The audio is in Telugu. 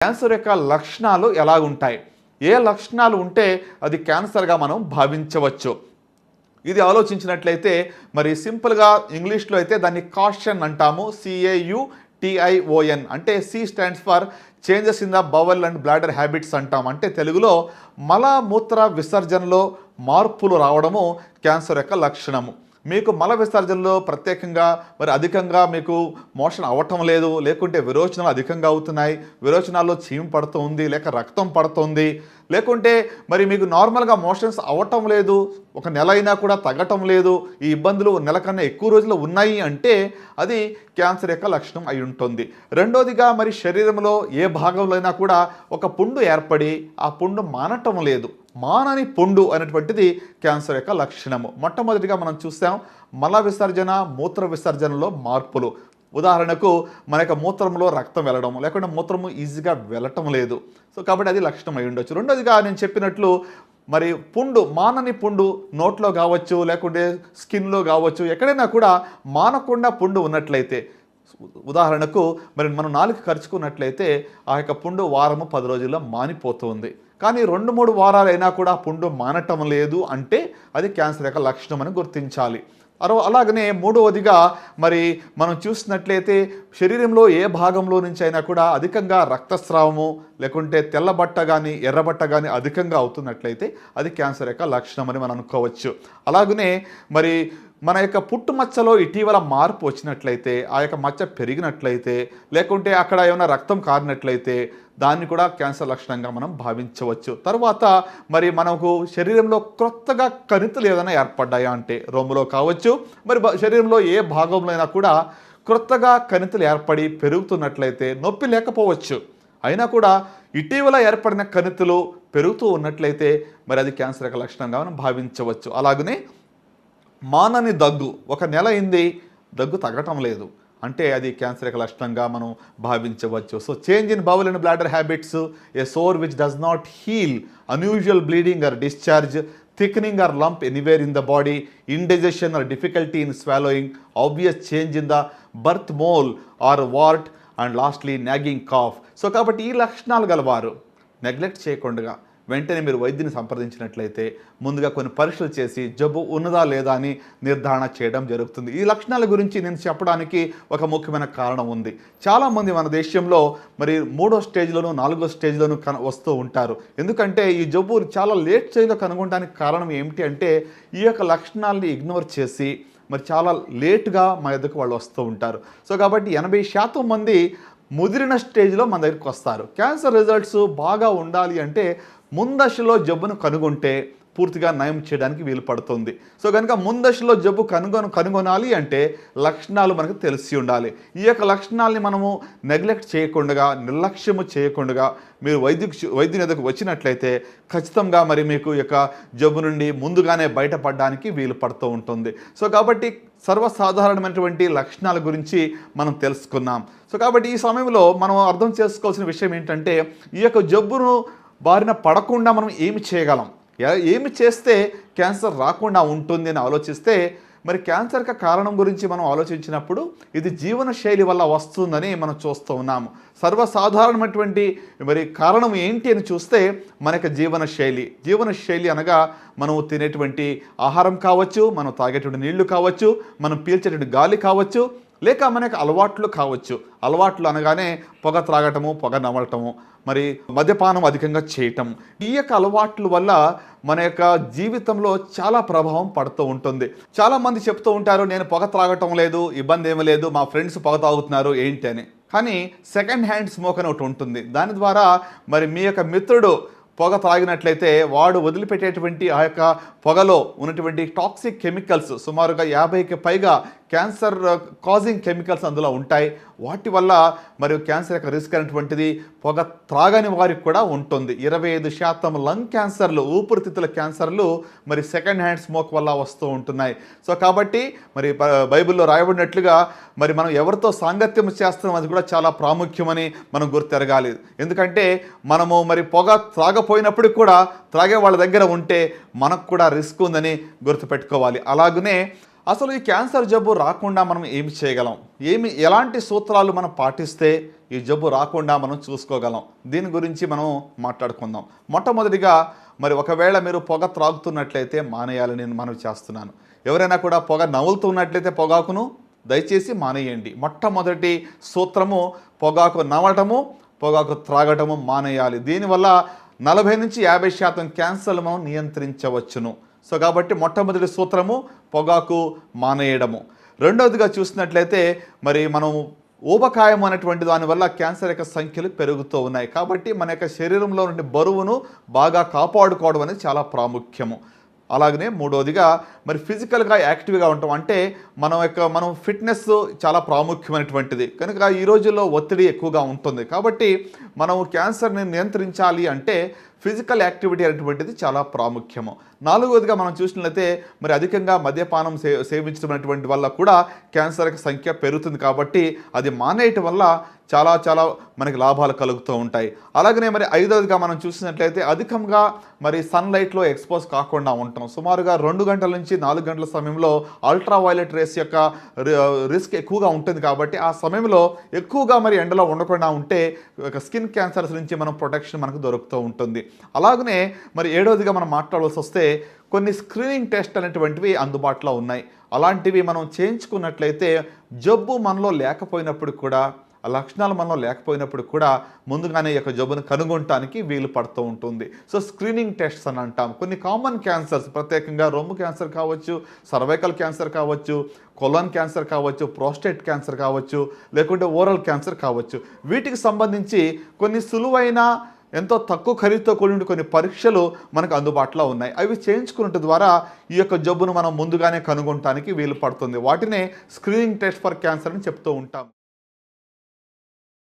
క్యాన్సర్ యొక్క లక్షణాలు ఎలా ఉంటాయి, ఏ లక్షణాలు ఉంటే అది క్యాన్సర్గా మనం భావించవచ్చు. ఇది ఆలోచించినట్లయితే మరి సింపుల్గా ఇంగ్లీష్లో అయితే దాన్ని కాషన్ అంటాము. CAUTION అంటే C stands for changes in the bowel and bladder habits అంటాం. అంటే తెలుగులో మలమూత్ర విసర్జనలో మార్పులు రావడము క్యాన్సర్ యొక్క లక్షణము. మీకు మల విసర్జనలో ప్రత్యేకంగా మరి అధికంగా మీకు మోషన్ అవ్వటం లేదు, లేకుంటే విరోచనాలు అధికంగా అవుతున్నాయి, విరోచనాల్లో చీము పడుతుంది, లేక రక్తం పడుతుంది, లేకుంటే మరి మీకు నార్మల్గా మోషన్స్ అవ్వటం లేదు, ఒక నెల అయినా కూడా తగ్గటం లేదు, ఈ ఇబ్బందులు నెల కన్నా ఎక్కువ రోజులు ఉన్నాయి అంటే అది క్యాన్సర్ యొక్క లక్షణం అయి ఉంటుంది. రెండోదిగా మరి శరీరంలో ఏ భాగంలో అయినా కూడా ఒక పుండు ఏర్పడి ఆ పుండు మానటం లేదు, మానని పుండు అనేటువంటిది క్యాన్సర్ యొక్క లక్షణము. మొట్టమొదటిగా మనం చూసాం మల విసర్జన, మూత్ర విసర్జనలో మార్పులు. ఉదాహరణకు మన యొక్క మూత్రంలో రక్తం వెళ్ళడం, లేకుంటే మూత్రము ఈజీగా వెళ్ళటం లేదు. సో కాబట్టి అది లక్షణం అయి ఉండొచ్చు. రెండోదిగా నేను చెప్పినట్లు మరి పుండు, మానని పుండు నోట్లో కావచ్చు, లేకుంటే స్కిన్లో కావచ్చు, ఎక్కడైనా కూడా మానకుండా పుండు ఉన్నట్లయితే, ఉదాహరణకు మరి మనం నాలుగు ఖర్చుకున్నట్లయితే ఆ యొక్క పుండు వారము 10 రోజుల్లో మానిపోతుంది. కానీ 2-3 వారాలైనా కూడా పుండు మానటం లేదు అంటే అది క్యాన్సర్ యొక్క లక్షణం అని గుర్తించాలి. అలాగనే మూడవదిగా మరి మనం చూసినట్లయితే శరీరంలో ఏ భాగంలో నుంచి అయినా కూడా అధికంగా రక్తస్రావము, లేకుంటే తెల్లబట్ట కానీ ఎర్రబట్ట కానీ అధికంగా అవుతున్నట్లయితే అది క్యాన్సర్ యొక్క లక్షణం అని మనం అనుకోవచ్చు. అలాగనే మరి మన యొక్క పుట్టుమచ్చలో ఇటీవల మార్పు వచ్చినట్లయితే, ఆ యొక్క మచ్చ పెరిగినట్లయితే, లేకుంటే అక్కడ ఏమైనా రక్తం కారినట్లయితే దాన్ని కూడా క్యాన్సర్ లక్షణంగా మనం భావించవచ్చు. తర్వాత మరి మనకు శరీరంలో క్రొత్తగా కణితులు ఏదైనా ఏర్పడ్డాయా అంటే రొమ్ములో కావచ్చు, మరి శరీరంలో ఏ భాగంలో అయినా కూడా క్రొత్తగా కణితులు ఏర్పడి పెరుగుతున్నట్లయితే నొప్పి లేకపోవచ్చు, అయినా కూడా ఇటీవల ఏర్పడిన కణితులు పెరుగుతూ ఉన్నట్లయితే మరి అది క్యాన్సర్ యొక్క లక్షణంగా మనం భావించవచ్చు. అలాగనే మానని దగ్గు, ఒక నెల అయింది దగ్గు తగ్గటం లేదు అంటే అది క్యాన్సర్ యొక్క లక్షణంగా మనం భావించవచ్చు. So change in bowel and bladder habits, a sore which does not heal, unusual bleeding or discharge, thickening or lump anywhere in the body, indigestion or difficulty in swallowing, obvious change in the birth mole or wart, and lastly nagging cough. So కాబట్టి ఈ లక్షణాలు గలవారు నెగ్లెక్ట్ చేయకుండా వెంటనే మీరు వైద్యుని సంప్రదించినట్లయితే ముందుగా కొన్ని పరీక్షలు చేసి జబ్బు ఉన్నదా లేదా అని నిర్ధారణ చేయడం జరుగుతుంది. ఈ లక్షణాల గురించి నేను చెప్పడానికి ఒక ముఖ్యమైన కారణం ఉంది. చాలామంది మన దేశంలో మరి 3వ స్టేజ్లోనూ 4వ స్టేజ్లోనూ వస్తూ ఉంటారు. ఎందుకంటే ఈ జబ్బు చాలా లేట్ స్టేజ్లో కనుగొనడానికి కారణం ఏమిటి అంటే ఈ యొక్క లక్షణాలని ఇగ్నోర్ చేసి మరి చాలా లేట్గా మా ఎదుకు వాళ్ళు వస్తూ ఉంటారు. సో కాబట్టి 80% మంది ముదిరిన స్టేజ్లో మన దగ్గరికి వస్తారు. క్యాన్సర్ రిజల్ట్స్ బాగా ఉండాలి అంటే ముందశలో జబ్బును కనుగొంటే పూర్తిగా నయం చేయడానికి వీలు పడుతుంది. సో కనుక ముందశలో జబ్బు కనుగొనాలి అంటే లక్షణాలు మనకు తెలిసి ఉండాలి. ఈ యొక్క లక్షణాలని మనము నెగ్లెక్ట్ చేయకుండా, నిర్లక్ష్యము చేయకుండా మీరు వైద్యుని ఎదుగు వచ్చినట్లయితే ఖచ్చితంగా మరి మీకు యొక్క జబ్బు నుండి ముందుగానే బయటపడడానికి వీలు పడుతూ ఉంటుంది. సో కాబట్టి సర్వసాధారణమైనటువంటి లక్షణాల గురించి మనం తెలుసుకున్నాం. సో కాబట్టి ఈ సమయంలో మనం అర్థం చేసుకోవాల్సిన విషయం ఏంటంటే ఈ యొక్క జబ్బును బారిన పడకుండా మనం ఏమి చేయగలం, ఏమి చేస్తే క్యాన్సర్ రాకుండా ఉంటుంది అని ఆలోచిస్తే మరి క్యాన్సర్కి కారణం గురించి మనం ఆలోచించినప్పుడు ఇది జీవనశైలి వల్ల వస్తుందని మనం చూస్తూ ఉన్నాము. సర్వసాధారణమైనటువంటి మరి కారణం ఏంటి అని చూస్తే మనకి జీవనశైలి అనగా మనం తినేటువంటి ఆహారం కావచ్చు, మనం తాగేటువంటి నీళ్లు కావచ్చు, మనం పీల్చేటువంటి గాలి కావచ్చు, లేక మనకు అలవాట్లు కావచ్చు. అలవాట్లు అనగానే పొగ త్రాగటము, పొగ నమలటము, మరి మద్యపానం అధికంగా చేయటం, ఈ యొక్క అలవాట్ల వల్ల మన యొక్క జీవితంలో చాలా ప్రభావం పడుతూ ఉంటుంది. చాలామంది చెప్తూ ఉంటారు నేను పొగ త్రాగటం లేదు, ఇబ్బంది ఏమీ లేదు, మా ఫ్రెండ్స్ పొగ తాగుతున్నారు ఏంటి అని. కానీ సెకండ్ హ్యాండ్ స్మోక్ అని ఒకటి ఉంటుంది. దాని ద్వారా మరి మీ యొక్క మిత్రుడు పొగ త్రాగినట్లయితే వాడు వదిలిపెట్టేటువంటి ఆ యొక్క పొగలో ఉన్నటువంటి టాక్సిక్ కెమికల్స్ సుమారుగా 50కి పైగా క్యాన్సర్ కాజింగ్ కెమికల్స్ అందులో ఉంటాయి. వాటి వల్ల మరి క్యాన్సర్ యొక్క రిస్క్ అనేటువంటిది పొగ త్రాగని వారికి కూడా ఉంటుంది. 25% లంగ్ క్యాన్సర్లు, ఊపిరితిత్తుల క్యాన్సర్లు మరి సెకండ్ హ్యాండ్ స్మోక్ వల్ల వస్తూ ఉంటున్నాయి. సో కాబట్టి మరి బైబిల్లో రాయబడినట్లుగా మరి మనం ఎవరితో సాంగత్యం చేస్తాం అది కూడా చాలా ప్రాముఖ్యమని మనం గుర్తెరగాలి. ఎందుకంటే మనము మరి పొగ త్రాగపోయినప్పుడు కూడా త్రాగే వాళ్ళ దగ్గర ఉంటే మనకు కూడా రిస్క్ ఉందని గుర్తుపెట్టుకోవాలి. అలాగనే అసలు ఈ క్యాన్సర్ జబ్బు రాకుండా మనం ఏమి చేయగలం, ఎలాంటి సూత్రాలు మనం పాటిస్తే ఈ జబ్బు రాకుండా మనం చూసుకోగలం, దీని గురించి మనం మాట్లాడుకుందాం. మొట్టమొదటిగా మరి ఒకవేళ మీరు పొగ త్రాగుతున్నట్లయితే మానేయాలని నేను మనవి చేస్తున్నాను. ఎవరైనా కూడా పొగ నవ్వులుతున్నట్లయితే పొగాకును దయచేసి మానేయండి. మొట్టమొదటి సూత్రము పొగాకు నవ్వటము, పొగాకు త్రాగటము మానేయాలి. దీనివల్ల 40 నుంచి 50% క్యాన్సర్లు మనం నియంత్రించవచ్చును. సో కాబట్టి మొట్టమొదటి సూత్రము పొగాకు మానేయడము. రెండవదిగా చూసినట్లయితే మరి మనం ఊబకాయం అనేటువంటి దానివల్ల క్యాన్సర్ యొక్క సంఖ్యలు పెరుగుతూ ఉన్నాయి. కాబట్టి మన యొక్క శరీరంలో నుండి బరువును బాగా కాపాడుకోవడం అనేది చాలా ప్రాముఖ్యము. అలాగనే మూడవదిగా మరి ఫిజికల్గా యాక్టివ్గా ఉంటాం. అంటే మనం ఫిట్నెస్ చాలా ప్రాముఖ్యమైనటువంటిది కనుక ఈ రోజుల్లో ఒత్తిడి ఎక్కువగా ఉంటుంది. కాబట్టి మనం క్యాన్సర్ని నియంత్రించాలి అంటే ఫిజికల్ యాక్టివిటీ అనేటువంటిది చాలా ప్రాముఖ్యము. నాలుగవదిగా మనం చూసినట్లయితే మరి అధికంగా మద్యపానం సేవించడం అనేటువంటి వల్ల కూడా క్యాన్సర్ సంఖ్య పెరుగుతుంది. కాబట్టి అది మానేయటం వల్ల చాలా మనకి లాభాలు కలుగుతూ ఉంటాయి. అలాగనే మరి ఐదవదిగా మనం చూసినట్లయితే అధికంగా మరి సన్లైట్లో ఎక్స్పోజ్ కాకుండా ఉంటాం. సుమారుగా 2 గంటల నుంచి 4 గంటల సమయంలో అల్ట్రావైలెట్ రేస్ యొక్క రిస్క్ ఎక్కువగా ఉంటుంది. కాబట్టి ఆ సమయంలో ఎక్కువగా మరి ఎండలో ఉండకుండా ఉంటే స్కిన్ క్యాన్సర్స్ నుంచి మనం ప్రొటెక్షన్ మనకు దొరుకుతూ ఉంటుంది. అలాగనే మరి ఏడవదిగా మనం మాట్లాడాల్సి వస్తే కొన్ని స్క్రీనింగ్ టెస్ట్ అనేటువంటివి అందుబాటులో ఉన్నాయి. అలాంటివి మనం చేయించుకున్నట్లయితే జబ్బు మనలో లేకపోయినప్పుడు కూడా, ఆ లక్షణాలు మనలో లేకపోయినప్పుడు కూడా ముందుగానే ఈ యొక్క జబ్బును కనుగొనటానికి వీలు పడుతూ ఉంటుంది. సో స్క్రీనింగ్ టెస్ట్స్ అని అంటాం. కొన్ని కామన్ క్యాన్సర్స్, ప్రత్యేకంగా రొమ్ము క్యాన్సర్ కావచ్చు, సర్వైకల్ క్యాన్సర్ కావచ్చు, కొలన్ క్యాన్సర్ కావచ్చు, ప్రోస్టేట్ క్యాన్సర్ కావచ్చు, లేకుంటే ఓరల్ క్యాన్సర్ కావచ్చు, వీటికి సంబంధించి కొన్ని సులువైన ఎంతో తక్కువ ఖరీదుతో కూడిన కొన్ని పరీక్షలు మనకు అందుబాటులో ఉన్నాయి. అవి చేయించుకున్నట్టు ద్వారా ఈ యొక్క జబ్బును మనం ముందుగానే కనుగొనటానికి వీలు పడుతుంది. వాటినే స్క్రీనింగ్ టెస్ట్ ఫర్ క్యాన్సర్ అని చెప్తూ ఉంటాం.